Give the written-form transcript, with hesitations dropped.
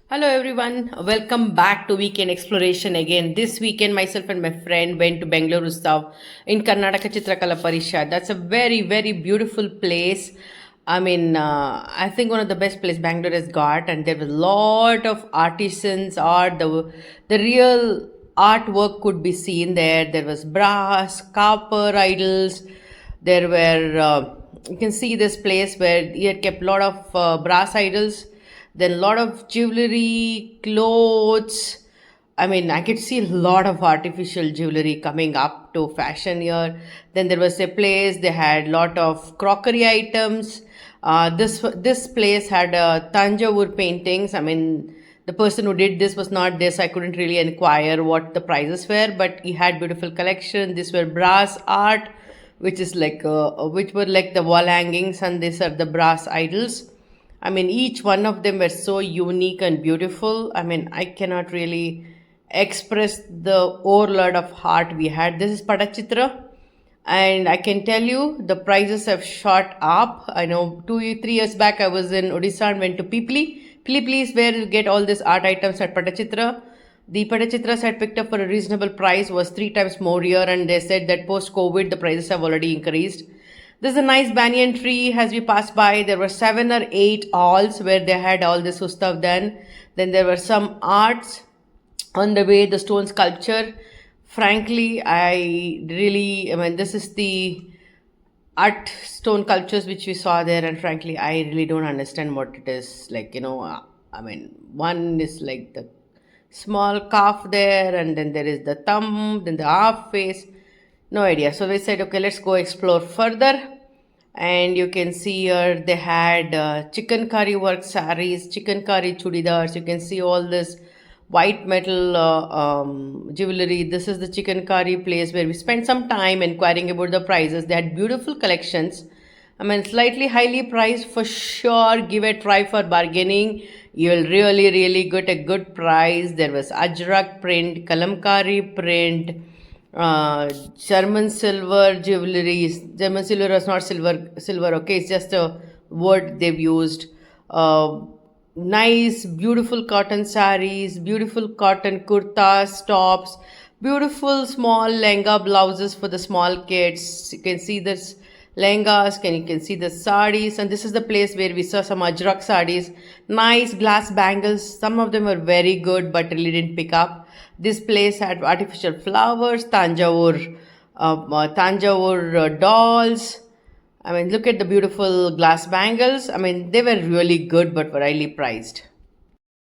Hello everyone, welcome back to Weekend Exploration again. This weekend, myself and my friend went to Bangalore Utsav in Karnataka Chitrakala Parishad. That's a very beautiful place. I think one of the best place Bangalore has got, and there was a lot of artisans art. The real artwork could be seen there. There was brass, copper idols. There were you can see this place where he had kept a lot of brass idols, then a lot of jewelry, clothes. I could see a lot of artificial jewelry coming up to fashion here. Then there was a place they had lot of crockery items. This place had Tanjavur paintings. The person who did this was not this. I couldn't really inquire what the prices were, but he had beautiful collection. These were brass art, which were like the wall hangings, and these are the brass idols. Each one of them were so unique and beautiful. I cannot really express the overload of heart we had. This is Patachitra, and I can tell you the prices have shot up. I know 3 years back I was in Odisha and went to Pipli. Pipli is where you get all these art items at Patachitra. The Patachitras had picked up for a reasonable price, was 3 times more here, and they said that post COVID the prices have already increased. There's a nice banyan tree as we passed by. There were 7 or 8 halls where they had all this stuff done. Then there were some arts on the way, the stone sculpture. Frankly, this is the art stone sculptures which we saw there, and frankly, I really don't understand what it is. One is like the small calf there, and then there is the thumb, then the half face. No idea. So we said, okay, let's go explore further. And you can see here they had chicken curry work saris, chicken curry chudidars. You can see all this white metal jewelry. This is the chicken curry place where we spent some time inquiring about the prices. They had beautiful collections. Slightly highly priced for sure. Give a try for bargaining. You will really get a good price. There was Ajrak print, Kalamkari print, German silver jewelry. German silver was not silver. Okay, it's just a word they've used. Nice, beautiful cotton saris, beautiful cotton kurtas, tops, beautiful small lenga blouses for the small kids. You can see this lehengas, you can see the sarees, and this is the place where we saw some Ajrak sarees. Nice glass bangles. Some of them were very good, but really didn't pick up. This place had artificial flowers, Tanjavur dolls. Look at the beautiful glass bangles. They were really good, but were highly priced.